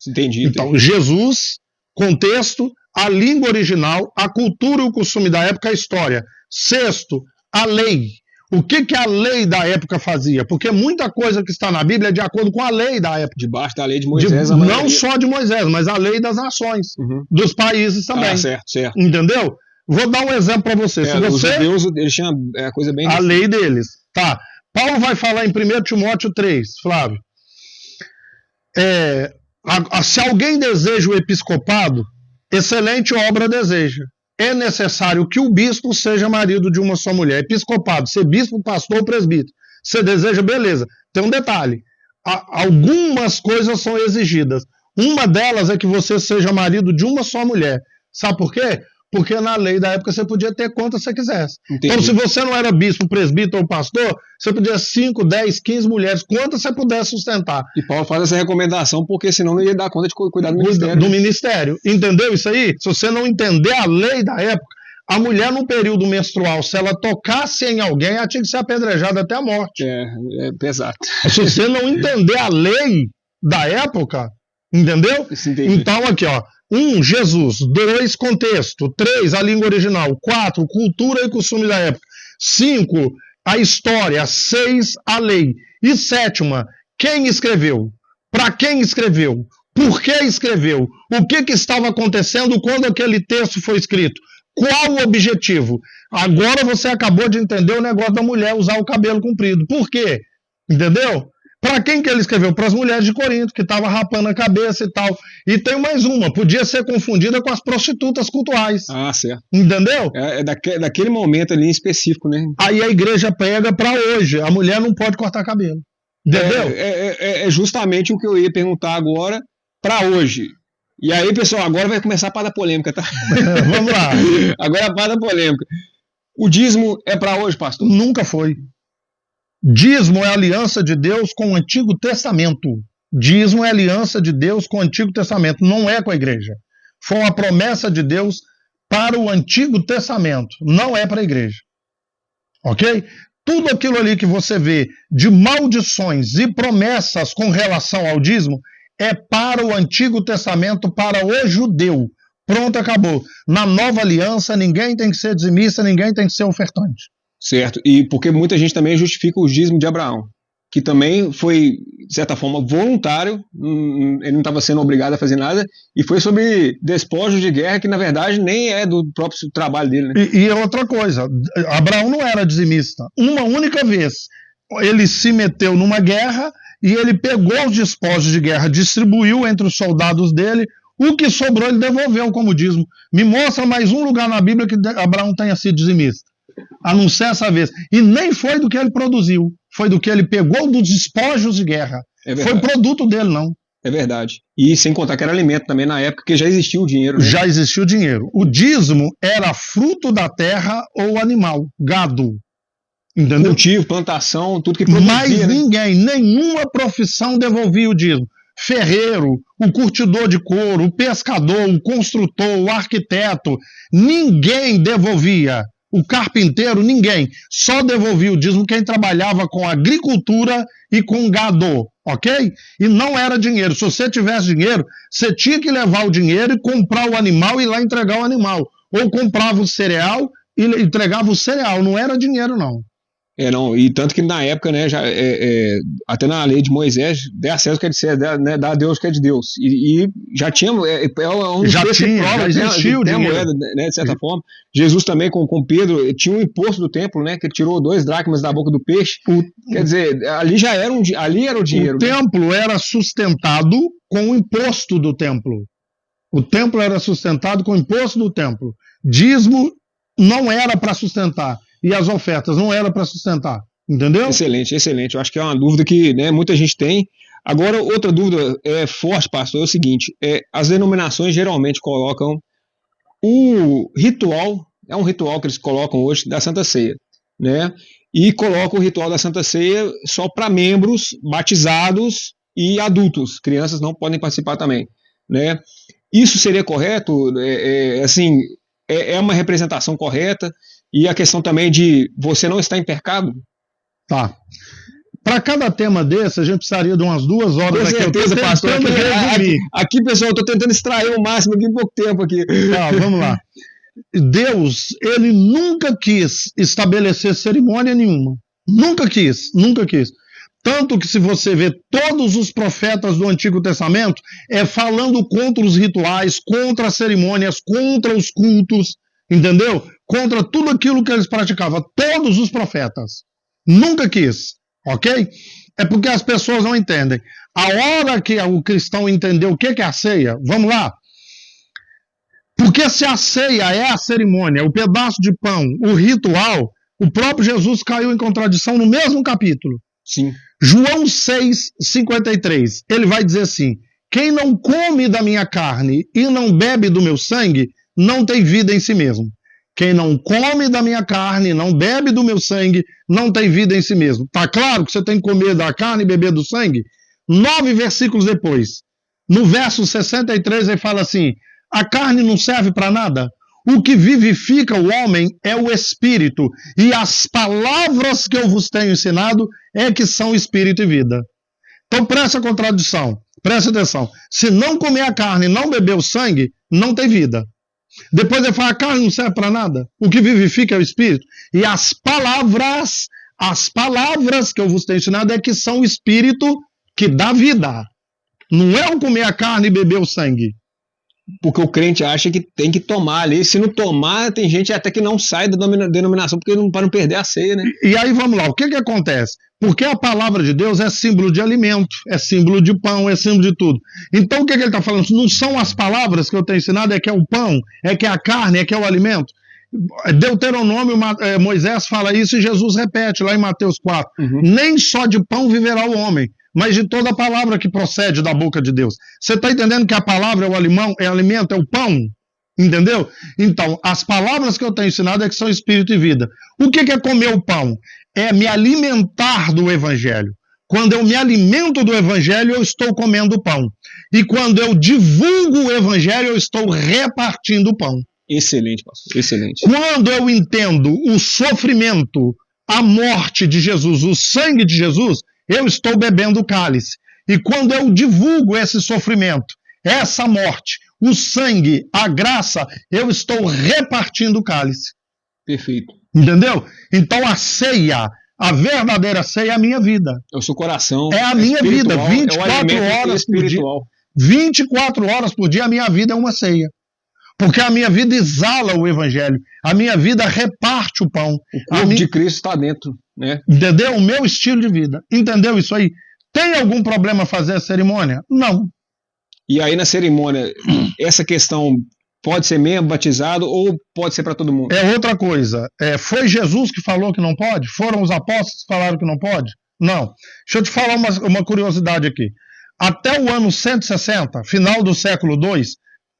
Entendi. Então, Jesus, contexto, a língua original, a cultura e o costume da época, a história. 6, a lei. O que a lei da época fazia? Porque muita coisa que está na Bíblia é de acordo com a lei da época. Debaixo da lei de Moisés. Não só de Moisés, mas a lei das nações, dos países também. Certo. Entendeu? Vou dar um exemplo para você. Se você. Os judeus, eles tinham a coisa bem... A lei deles. Tá. Paulo vai falar em 1 Timóteo 3, Flávio. Se alguém deseja o episcopado, excelente obra deseja. É necessário que o bispo seja marido de uma só mulher. Episcopado, ser bispo, pastor ou presbítero. Você deseja, beleza. Tem um detalhe. Algumas coisas são exigidas. Uma delas é que você seja marido de uma só mulher. Sabe por quê? Porque na lei da época você podia ter quantas você quisesse. Entendi. Então, se você não era bispo, presbítero ou pastor, você podia 5, 10, 15 mulheres, quantas você pudesse sustentar. E Paulo faz essa recomendação porque senão não ia dar conta de cuidar do ministério. Do ministério. Entendeu isso aí? Se você não entender a lei da época, a mulher no período menstrual, se ela tocasse em alguém, ela tinha que ser apedrejada até a morte. É pesado. Se você não entender a lei, da época, entendeu? Então aqui, ó, 1, Jesus, 2, contexto, 3, a língua original, 4, cultura e costume da época, 5, a história, 6, a lei, e 7ª, quem escreveu? Para quem escreveu? Por que escreveu? O que estava acontecendo quando aquele texto foi escrito? Qual o objetivo? Agora você acabou de entender o negócio da mulher usar o cabelo comprido. Por quê? Entendeu? Para quem que ele escreveu? Para as mulheres de Corinto, que estavam rapando a cabeça e tal. E tem mais uma, podia ser confundida com as prostitutas cultuais. Ah, certo. Entendeu? É daquele momento ali em específico, né? Aí a igreja pega para hoje. A mulher não pode cortar cabelo. Entendeu? É justamente o que eu ia perguntar agora para hoje. E aí, pessoal, agora vai começar a parada polêmica, tá? Vamos lá. Agora a parada polêmica. O dízimo é para hoje, pastor? Nunca foi. Dízimo é a aliança de Deus com o Antigo Testamento. Dízimo é a aliança de Deus com o Antigo Testamento, não é com a igreja. Foi uma promessa de Deus para o Antigo Testamento, não é para a igreja. Ok? Tudo aquilo ali que você vê de maldições e promessas com relação ao dízimo é para o Antigo Testamento, para o judeu. Pronto, acabou. Na nova aliança, ninguém tem que ser dizimista, ninguém tem que ser ofertante. Certo, e porque muita gente também justifica o dízimo de Abraão, que também foi, de certa forma, voluntário, ele não estava sendo obrigado a fazer nada, e foi sobre despojos de guerra, que na verdade nem é do próprio trabalho dele. Né? E outra coisa, Abraão não era dizimista. Uma única vez ele se meteu numa guerra e ele pegou os despojos de guerra, distribuiu entre os soldados dele, o que sobrou ele devolveu como dízimo. Me mostra mais um lugar na Bíblia que Abraão tenha sido dizimista. A não ser essa vez. E nem foi do que ele produziu, foi do que ele pegou dos despojos de guerra. Foi produto dele, não. É verdade. E sem contar que era alimento também na época, que já existia o dinheiro. Né? Já existia o dinheiro. O dízimo era fruto da terra ou animal, gado. Entendeu? Cultivo, plantação, tudo que produzia. Mas ninguém, nenhuma profissão devolvia o dízimo. Ferreiro, o curtidor de couro, o pescador, o construtor, o arquiteto, ninguém devolvia. O carpinteiro, ninguém. Só devolvia o dízimo quem trabalhava com agricultura e com gado, ok? E não era dinheiro. Se você tivesse dinheiro, você tinha que levar o dinheiro e comprar o animal e ir lá entregar o animal. Ou comprava o cereal e entregava o cereal. Não era dinheiro, não. Não, e tanto que na época, né, já, até na lei de Moisés, dê a César o que é de César, né, dá a Deus o que é de Deus. E já tinha, já existiu a moeda, né, de certa forma. Jesus também, com Pedro, tinha um imposto do templo, né, que ele tirou 2 dracmas da boca do peixe. Quer dizer, ali já era ali era o dinheiro. O templo era sustentado com o imposto do templo. O templo era sustentado com o imposto do templo. Dízimo não era para sustentar. E as ofertas não eram para sustentar, entendeu? Excelente, excelente. Eu acho que é uma dúvida que, né, muita gente tem. Agora, outra dúvida forte, pastor, é o seguinte: as denominações geralmente colocam o ritual, é um ritual que eles colocam hoje da Santa Ceia, né? E colocam o ritual da Santa Ceia só para membros batizados e adultos. Crianças não podem participar também, né? Isso seria correto? É uma representação correta? E a questão também de você não estar em pecado? Tá. Para cada tema desse, a gente precisaria de umas 2 horas. Com certeza, pastor. Aqui, pessoal, eu estou tentando extrair o máximo aqui em pouco tempo. Aqui. Tá, vamos lá. Deus, ele nunca quis estabelecer cerimônia nenhuma. Nunca quis, nunca quis. Tanto que se você vê todos os profetas do Antigo Testamento falando contra os rituais, contra as cerimônias, contra os cultos, entendeu? Contra tudo aquilo que eles praticavam. Todos os profetas. Nunca quis. Ok? É porque as pessoas não entendem. A hora que o cristão entendeu o que é a ceia, vamos lá. Porque se a ceia é a cerimônia, o pedaço de pão, o ritual, o próprio Jesus caiu em contradição no mesmo capítulo. Sim. João 6,53. Ele vai dizer assim: quem não come da minha carne e não bebe do meu sangue, não tem vida em si mesmo. Quem não come da minha carne, não bebe do meu sangue, não tem vida em si mesmo. Tá claro que você tem que comer da carne e beber do sangue? 9 versículos depois, no verso 63, ele fala assim: a carne não serve para nada. O que vivifica o homem é o espírito, e as palavras que eu vos tenho ensinado é que são espírito e vida. Então presta a contradição. Presta atenção. Se não comer a carne e não beber o sangue, não tem vida. Depois ele fala, a carne não serve para nada. O que vivifica é o espírito. E as palavras que eu vos tenho ensinado é que são o espírito que dá vida. Não é o comer a carne e beber o sangue. Porque o crente acha que tem que tomar ali. Se não tomar, tem gente até que não sai da denominação para não perder a ceia, né? E aí vamos lá, o que acontece? Porque a palavra de Deus é símbolo de alimento, é símbolo de pão, é símbolo de tudo. Então o que ele está falando? Não são as palavras que eu tenho ensinado, é que é o pão, é que é a carne, é que é o alimento. Deuteronômio, Moisés fala isso e Jesus repete lá em Mateus 4. Nem só de pão viverá o homem, mas de toda a palavra que procede da boca de Deus. Você está entendendo que a palavra é o alimento, é o pão? Entendeu? Então, as palavras que eu tenho ensinado é que são espírito e vida. O que é comer o pão? É me alimentar do evangelho. Quando eu me alimento do evangelho, eu estou comendo o pão. E quando eu divulgo o evangelho, eu estou repartindo o pão. Excelente, pastor. Excelente. Quando eu entendo o sofrimento, a morte de Jesus, o sangue de Jesus, eu estou bebendo o cálice. E quando eu divulgo esse sofrimento, essa morte, o sangue, a graça, eu estou repartindo o cálice. Perfeito. Entendeu? Então a ceia, a verdadeira ceia é a minha vida. É o seu coração. É a minha vida, 24 horas por dia. 24 horas por dia a minha vida é uma ceia. Porque a minha vida exala o evangelho. A minha vida reparte o pão. O corpo de Cristo está dentro, né? Entendeu? O meu estilo de vida. Entendeu isso aí? Tem algum problema fazer a cerimônia? Não. E aí na cerimônia, essa questão pode ser membro batizado ou pode ser para todo mundo? É outra coisa. Foi Jesus que falou que não pode? Foram os apóstolos que falaram que não pode? Não. Deixa eu te falar uma curiosidade aqui. Até o ano 160, final do século II,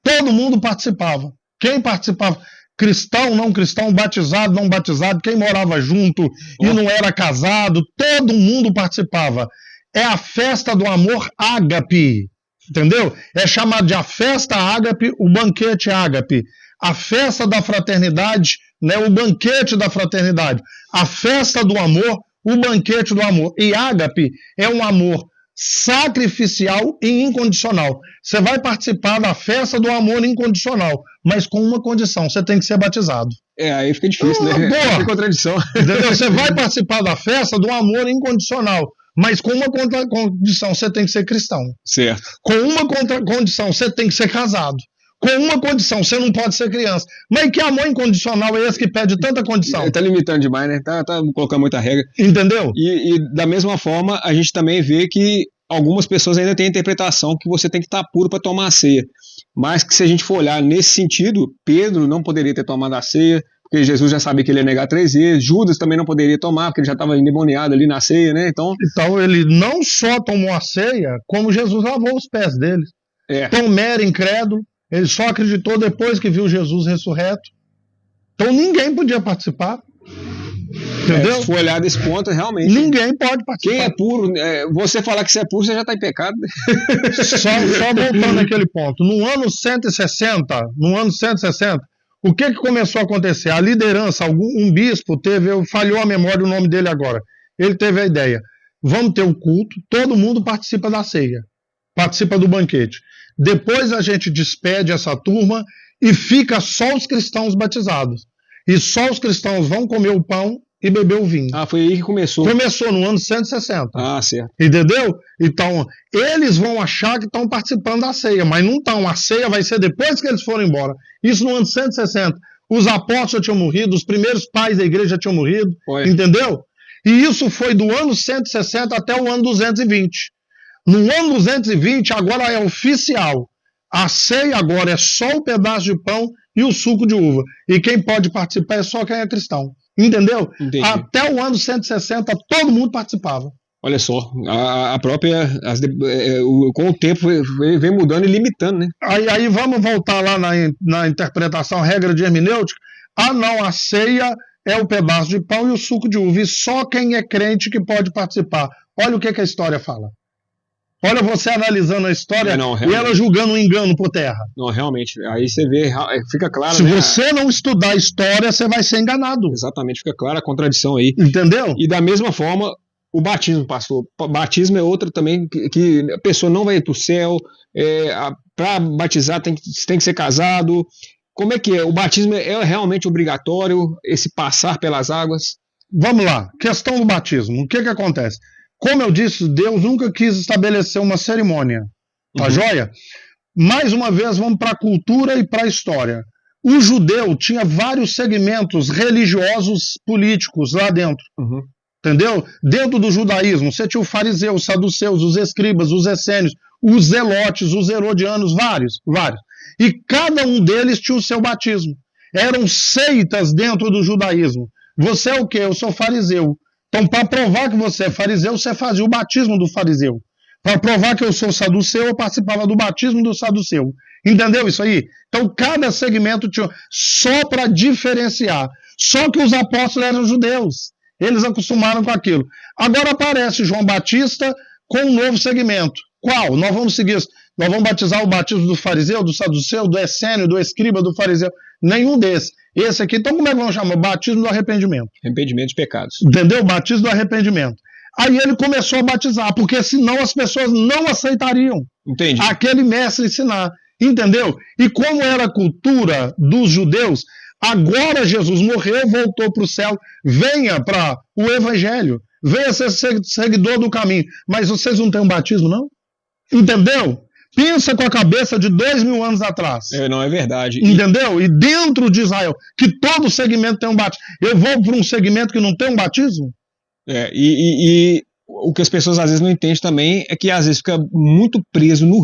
todo mundo participava. Quem participava? Cristão, não cristão, batizado, não batizado, quem morava junto e não era casado, todo mundo participava. É a festa do amor ágape, entendeu? É chamado de a festa ágape, o banquete ágape. A festa da fraternidade, né, o banquete da fraternidade. A festa do amor, o banquete do amor. E ágape é um amor sacrificial e incondicional. Você vai participar da festa do amor incondicional, mas com uma condição, você tem que ser batizado. Aí fica difícil, né? Tem contradição. Entendeu? Você vai participar da festa do amor incondicional, mas com uma condição, você tem que ser cristão. Certo. Com uma condição, você tem que ser casado. Com uma condição, você não pode ser criança. Mas que amor incondicional é esse que pede tanta condição? Ele tá limitando demais, né? Tá colocando muita regra. Entendeu? E da mesma forma, a gente também vê que algumas pessoas ainda têm a interpretação que você tem que estar puro para tomar a ceia. Mas que se a gente for olhar nesse sentido, Pedro não poderia ter tomado a ceia, porque Jesus já sabia que ele ia negar 3 vezes. Judas também não poderia tomar, porque ele já estava endemoniado ali na ceia, né? Então ele não só tomou a ceia, como Jesus lavou os pés dele. Tomé era incrédulo. Ele só acreditou depois que viu Jesus ressurreto. Então ninguém podia participar. Entendeu? Se for olhar desse ponto, realmente. Ninguém pode participar. Quem é puro, você falar que você é puro, você já está em pecado. Só voltando àquele ponto. No ano 160, o que começou a acontecer? A liderança, um bispo falhou a memória, o nome dele agora. Ele teve a ideia. Vamos ter um culto, todo mundo participa da ceia. Participa do banquete. Depois a gente despede essa turma e fica só os cristãos batizados. E só os cristãos vão comer o pão e beber o vinho. Foi aí que começou. Começou no ano 160. Certo. Entendeu? Então, eles vão achar que estão participando da ceia, mas não estão. A ceia vai ser depois que eles forem embora. Isso no ano 160. Os apóstolos já tinham morrido, os primeiros pais da igreja já tinham morrido. Entendeu? E isso foi do ano 160 até o ano 220. No ano 220, agora é oficial. A ceia agora é só o pedaço de pão e o suco de uva. E quem pode participar é só quem é cristão. Entendeu? Entendi. Até o ano 160, todo mundo participava. Olha só, a própria... com o tempo vem mudando e limitando, né? Aí vamos voltar lá na interpretação, regra de hermenêutica. Não, a ceia é o pedaço de pão e o suco de uva. E só quem é crente que pode participar. Olha o que a história fala. Olha você analisando a história e ela julgando um engano por terra. Não, realmente. Aí você vê, fica claro. Se você não estudar a história, você vai ser enganado. Exatamente, fica clara a contradição aí. Entendeu? E da mesma forma, O batismo, pastor. Batismo é outra também que a pessoa não vai para o céu. Para batizar tem que ser casado. Como é que é? O batismo é realmente obrigatório, esse passar pelas águas? Vamos lá. Questão do batismo. O que acontece? Como eu disse, Deus nunca quis estabelecer uma cerimônia. Tá joia? Mais uma vez, vamos para a cultura e para a história. O judeu tinha vários segmentos religiosos políticos lá dentro. Entendeu? Dentro do judaísmo, você tinha o fariseu, os saduceus, os escribas, os essênios, os zelotes, os herodianos, vários. E cada um deles tinha o seu batismo. Eram seitas dentro do judaísmo. Você é o quê? Eu sou fariseu. Então, para provar que você é fariseu, você fazia o batismo do fariseu. Para provar que eu sou saduceu, eu participava do batismo do saduceu. Entendeu isso aí? Então, cada segmento tinha, só para diferenciar. Só que os apóstolos eram judeus. Eles acostumaram com aquilo. Agora aparece João Batista com um novo segmento. Qual? Nós vamos seguir isso. Nós vamos batizar o batismo do fariseu, do saduceu, do essênio, do escriba, do fariseu. Nenhum desses. Esse aqui, então como é que vamos chamar? Batismo do arrependimento. Arrependimento de pecados. Entendeu? Batismo do arrependimento. Aí ele começou a batizar, porque senão as pessoas não aceitariam. Entendi. Aquele mestre ensinar. Entendeu? E como era a cultura dos judeus, agora Jesus morreu, voltou para o céu, venha para o evangelho, venha ser seguidor do caminho. Mas vocês não têm um batismo, não? Entendeu? Pensa com a cabeça de 2000 anos atrás. Não é verdade. Entendeu? E dentro de Israel, que todo segmento tem um batismo. Eu vou para um segmento que não tem um batismo? E o que as pessoas às vezes não entendem também é que às vezes fica muito preso no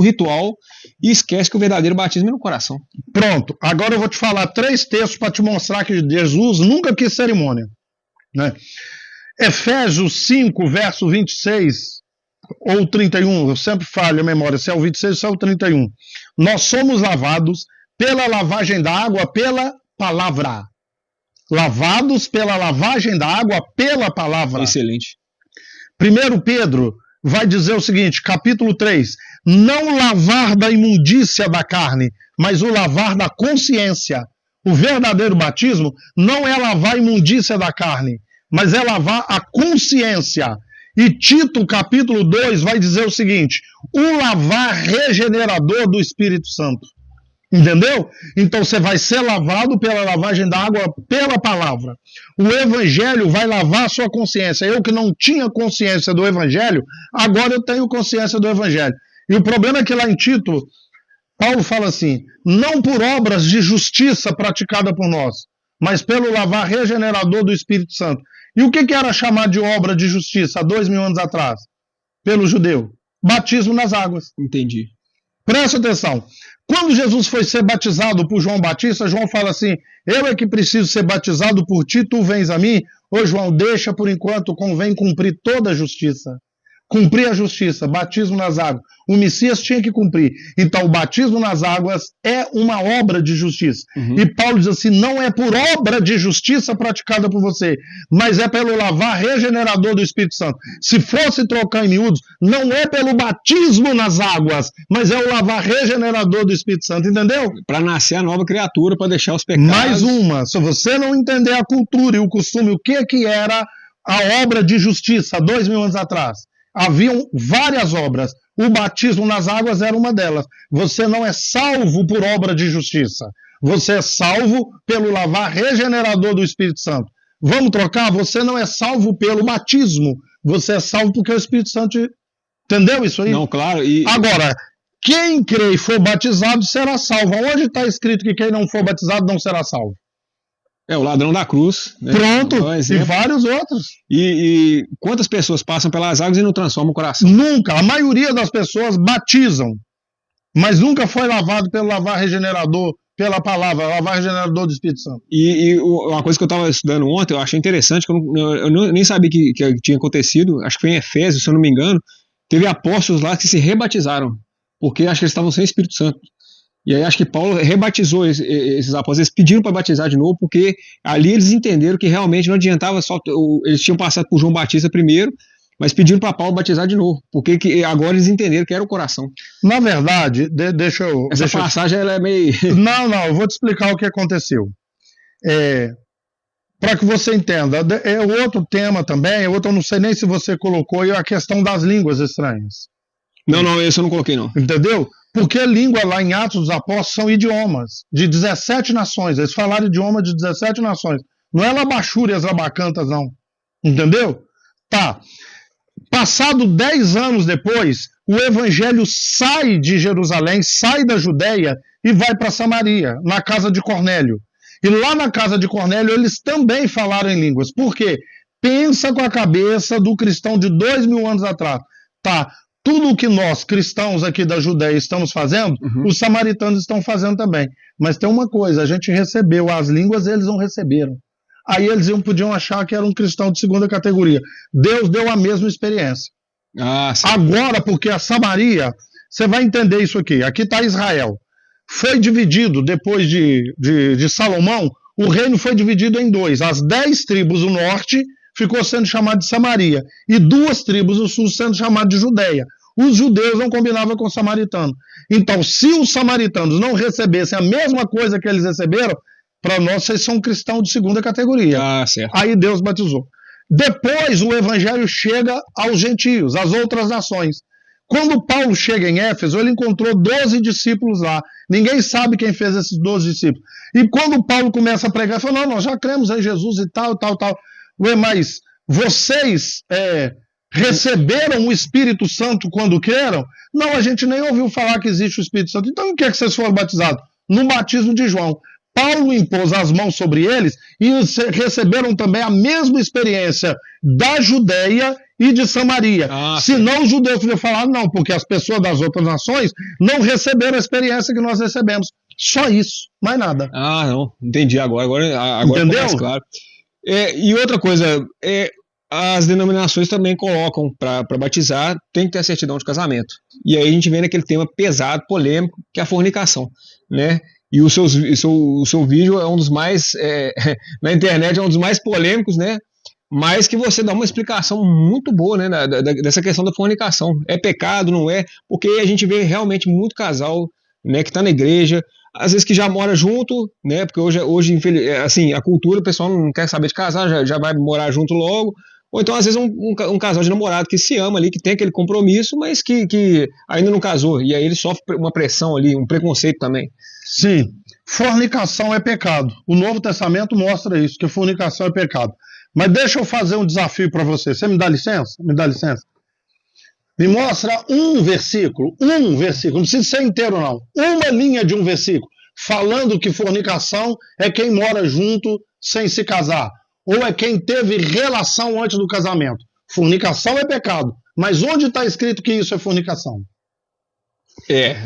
ritual, e esquece que o verdadeiro batismo é no coração. Pronto, agora eu vou te falar 3 textos para te mostrar que Jesus nunca quis cerimônia. Né? Efésios 5, verso 26 ou 31, eu sempre falho a memória, se é o 26 ou se é o 31. Nós somos lavados pela lavagem da água, pela palavra. Lavados pela lavagem da água, pela palavra. Excelente. 1 Pedro vai dizer o seguinte, capítulo 3, não lavar da imundícia da carne, mas o lavar da consciência. O verdadeiro batismo não é lavar a imundícia da carne, mas é lavar a consciência. E Tito, capítulo 2, vai dizer o seguinte, o lavar regenerador do Espírito Santo. Entendeu? Então você vai ser lavado pela lavagem da água, pela palavra. O evangelho vai lavar a sua consciência. Eu que não tinha consciência do evangelho, agora eu tenho consciência do evangelho. E o problema é que lá em Tito, Paulo fala assim, não por obras de justiça praticada por nós, mas pelo lavar regenerador do Espírito Santo. E o que era chamado de obra de justiça há 2000 anos atrás? Pelo judeu? Batismo nas águas. Entendi. Presta atenção. Quando Jesus foi ser batizado por João Batista, João fala assim, eu é que preciso ser batizado por ti, tu vens a mim? Ô João, deixa por enquanto, convém cumprir toda a justiça. Cumprir a justiça, batismo nas águas. O Messias tinha que cumprir. Então, o batismo nas águas é uma obra de justiça. E Paulo diz assim, não é por obra de justiça praticada por você, mas é pelo lavar regenerador do Espírito Santo. Se fosse trocar em miúdos, não é pelo batismo nas águas, mas é o lavar regenerador do Espírito Santo, entendeu? Para nascer a nova criatura, para deixar os pecados. Mais uma, se você não entender a cultura e o costume, o que era a obra de justiça há 2000 anos atrás? Haviam várias obras. O batismo nas águas era uma delas. Você não é salvo por obra de justiça. Você é salvo pelo lavar regenerador do Espírito Santo. Vamos trocar? Você não é salvo pelo batismo. Você é salvo porque o Espírito Santo... Entendeu isso aí? Não, claro. Agora, quem crê e for batizado será salvo. Onde está escrito que quem não for batizado não será salvo? É o ladrão da cruz. Né? Pronto, e vários outros. E quantas pessoas passam pelas águas e não transformam o coração? Nunca. A maioria das pessoas batizam, mas nunca foi lavado pelo lavar regenerador, pela palavra, lavar regenerador do Espírito Santo. E uma coisa que eu estava estudando ontem, eu achei interessante, que eu nem sabia que tinha acontecido, acho que foi em Efésios, se eu não me engano, teve apóstolos lá que se rebatizaram, porque acho que eles estavam sem Espírito Santo. E aí acho que Paulo rebatizou esses apóstolos, eles pediram para batizar de novo, porque ali eles entenderam que realmente não adiantava só, eles tinham passado por João Batista primeiro, mas pediram para Paulo batizar de novo, porque agora eles entenderam que era o coração. Na verdade, Essa passagem ela é meio... Não, eu vou te explicar o que aconteceu. para que você entenda. É outro tema também, eu não sei nem se você colocou, a questão das línguas estranhas. Não, esse eu não coloquei, não. Entendeu? Porque a língua lá em Atos dos Apóstolos são idiomas de 17 nações. Eles falaram idioma de 17 nações. Não é labachúria e as labacantas, não. Entendeu? Tá. Passado 10 anos depois, o evangelho sai de Jerusalém, sai da Judéia e vai para Samaria, na casa de Cornélio. E lá na casa de Cornélio eles também falaram em línguas. Por quê? Pensa com a cabeça do cristão de 2000 anos atrás. Tá. Tudo o que nós, cristãos aqui da Judéia, estamos fazendo, os samaritanos estão fazendo também. Mas tem uma coisa, a gente recebeu as línguas, eles não receberam. Aí eles podiam achar que era um cristão de segunda categoria. Deus deu a mesma experiência. Agora, porque a Samaria, você vai entender isso aqui. Aqui está Israel. Foi dividido, depois de Salomão, o reino foi dividido em 2. As 10 tribos do norte ficou sendo chamado de Samaria, e 2 tribos do sul sendo chamado de Judeia. Os judeus não combinavam com os samaritanos. Então, se os samaritanos não recebessem a mesma coisa que eles receberam, para nós, vocês são cristãos de segunda categoria. Certo. Aí Deus batizou. Depois, o evangelho chega aos gentios, às outras nações. Quando Paulo chega em Éfeso, ele encontrou 12 discípulos lá. Ninguém sabe quem fez esses 12 discípulos. E quando Paulo começa a pregar, ele fala, não, nós já cremos em Jesus e tal. Ué, mas vocês receberam o Espírito Santo quando creram? Não, a gente nem ouviu falar que existe o Espírito Santo. Então, em que é que vocês foram batizados? No batismo de João. Paulo impôs as mãos sobre eles e receberam também a mesma experiência da Judéia e de Samaria. Senão os judeus podiam falar, não, porque as pessoas das outras nações não receberam a experiência que nós recebemos. Só isso, mais nada. Não, entendi agora entendeu? Mais claro. E outra coisa, as denominações também colocam para batizar, tem que ter a certidão de casamento. E aí a gente vê naquele tema pesado, polêmico, que é a fornicação, né? E o seu vídeo é um dos mais, na internet, é um dos mais polêmicos, né? Mas que você dá uma explicação muito boa, né? Dessa questão da fornicação. É pecado, não é? Porque a gente vê realmente muito casal, né, que está na igreja, às vezes que já mora junto, né? Porque hoje assim, a cultura, o pessoal não quer saber de casar, já vai morar junto logo. Ou então, às vezes, um casal de namorado que se ama ali, que tem aquele compromisso, mas que ainda não casou. E aí ele sofre uma pressão ali, um preconceito também. Sim, fornicação é pecado. O Novo Testamento mostra isso, que fornicação é pecado. Mas deixa eu fazer um desafio para você. Você me dá licença? Me mostra um versículo, não precisa ser inteiro não, uma linha de um versículo, falando que fornicação é quem mora junto sem se casar, ou é quem teve relação antes do casamento. Fornicação é pecado, mas onde está escrito que isso é fornicação?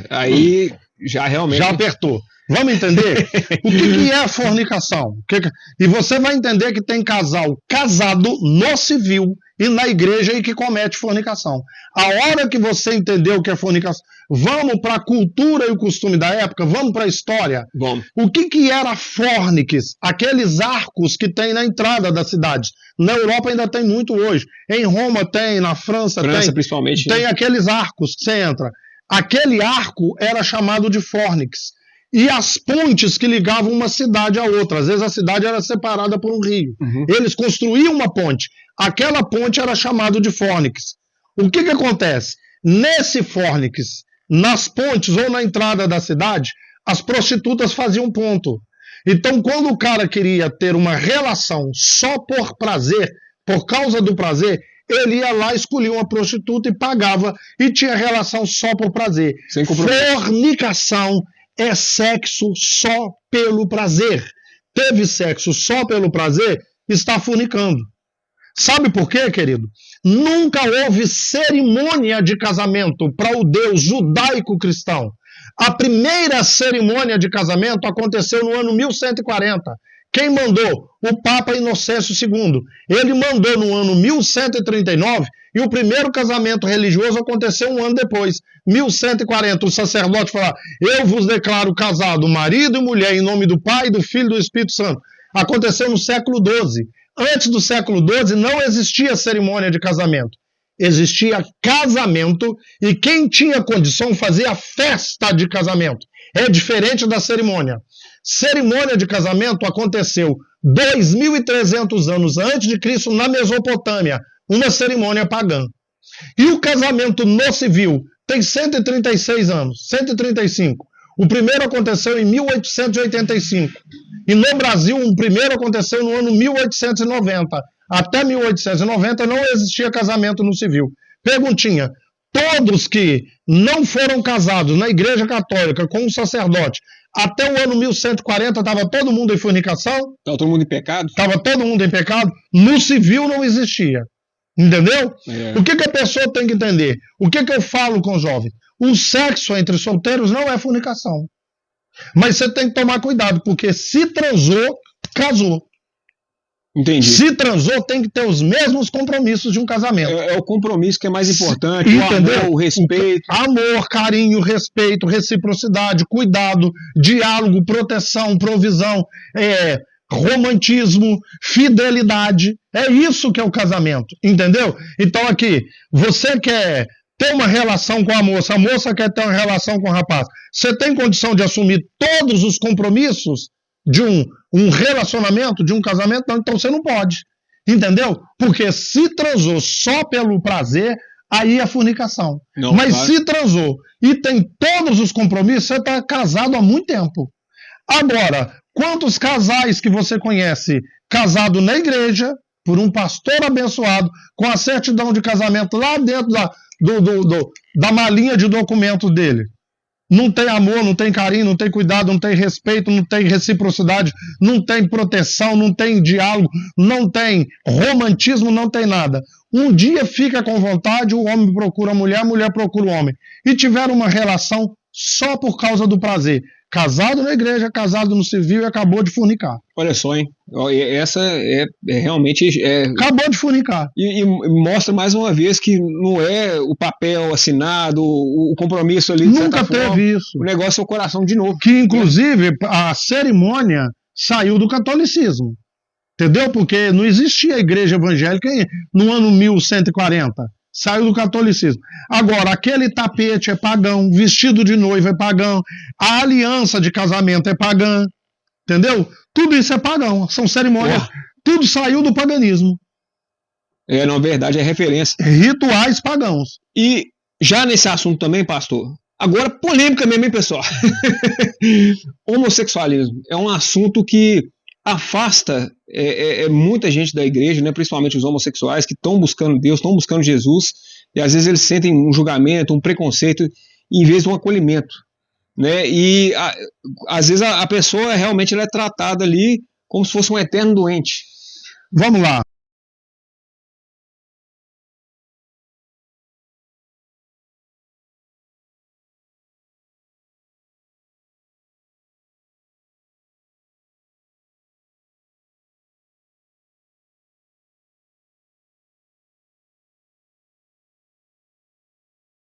Aí já realmente... Já apertou. Vamos entender? O que é fornicação? E você vai entender que tem casal casado no civil e na igreja e que comete fornicação. A hora que você entendeu o que é fornicação, vamos para a cultura e o costume da época, vamos para a história. Bom. O que era fornix? Aqueles arcos que tem na entrada da cidade. Na Europa ainda tem muito hoje. Em Roma tem, na França tem. Principalmente. Tem aqueles arcos que você entra. Aquele arco era chamado de fornix. E as pontes que ligavam uma cidade a outra. Às vezes a cidade era separada por um rio. Eles construíam uma ponte. Aquela ponte era chamada de fornix. O que acontece? Nesse fornix, nas pontes ou na entrada da cidade, as prostitutas faziam ponto. Então, quando o cara queria ter uma relação só por prazer, por causa do prazer, ele ia lá, escolhia uma prostituta e pagava, e tinha relação só por prazer. Fornicação é sexo só pelo prazer. Teve sexo só pelo prazer, está fornicando. Sabe por quê, querido? Nunca houve cerimônia de casamento para o Deus judaico-cristão. A primeira cerimônia de casamento aconteceu no ano 1140. Quem mandou? O Papa Inocêncio II. Ele mandou no ano 1139 e o primeiro casamento religioso aconteceu um ano depois. 1140, o sacerdote falou: eu vos declaro casado, marido e mulher, em nome do Pai, do Filho e do Espírito Santo. Aconteceu no século XII. Antes do século XII não existia cerimônia de casamento. Existia casamento e quem tinha condição fazia festa de casamento. É diferente da cerimônia. cerimônia de casamento aconteceu 2.300 anos antes de Cristo na Mesopotâmia, uma cerimônia pagã. E o casamento no civil tem 136 anos, 135. O primeiro aconteceu em 1885. E no Brasil, o primeiro aconteceu no ano 1890. Até 1890 não existia casamento no civil. Perguntinha: todos que não foram casados na Igreja Católica com um sacerdote, até o ano 1140 estava todo mundo em fornicação? Estava todo mundo em pecado? Estava todo mundo em pecado. No civil não existia. Entendeu? É. O que a pessoa tem que entender? O que eu falo com os jovens? O sexo entre solteiros não é fornicação. Mas você tem que tomar cuidado, porque se transou, casou. Entendi. Se transou, tem que ter os mesmos compromissos de um casamento. É o compromisso que é mais importante, entendeu? O amor, o respeito. Amor, carinho, respeito, reciprocidade, cuidado, diálogo, proteção, provisão, romantismo, fidelidade. É isso que é o casamento, entendeu? Então aqui, você quer ter uma relação com a moça quer ter uma relação com o rapaz. Você tem condição de assumir todos os compromissos de um relacionamento, de um casamento? Não, então você não pode, entendeu? Porque se transou só pelo prazer, aí é fornicação. Não, mas claro, se transou e tem todos os compromissos, você está casado há muito tempo. Agora, quantos casais que você conhece casado na igreja, por um pastor abençoado, com a certidão de casamento lá dentro da malinha de documento dele? Não tem amor, não tem carinho, não tem cuidado, não tem respeito, não tem reciprocidade, não tem proteção, não tem diálogo, não tem romantismo, não tem nada. Um dia fica com vontade, o homem procura a mulher procura o homem. E tiveram uma relação só por causa do prazer. Casado na igreja, casado no civil e acabou de fornicar. Olha só, hein? Essa realmente... Acabou de fornicar. E mostra mais uma vez que não é o papel assinado, o compromisso ali... Nunca teve isso. O negócio é o coração de novo. Que, inclusive, a cerimônia saiu do catolicismo. Entendeu? Porque não existia a igreja evangélica no ano 1140. Saiu do catolicismo. Agora, aquele tapete é pagão, vestido de noiva é pagão, a aliança de casamento é pagã, entendeu? Tudo isso é pagão, são cerimônias, tudo saiu do paganismo. Na verdade, é referência. Rituais pagãos. E já nesse assunto também, pastor, agora polêmica mesmo, hein, pessoal? Homossexualismo é um assunto que afasta muita gente da igreja, né, principalmente os homossexuais que estão buscando Deus, estão buscando Jesus, e às vezes eles sentem um julgamento, um preconceito, em vez de um acolhimento, né? E às vezes a pessoa realmente ela é tratada ali como se fosse um eterno doente. Vamos lá.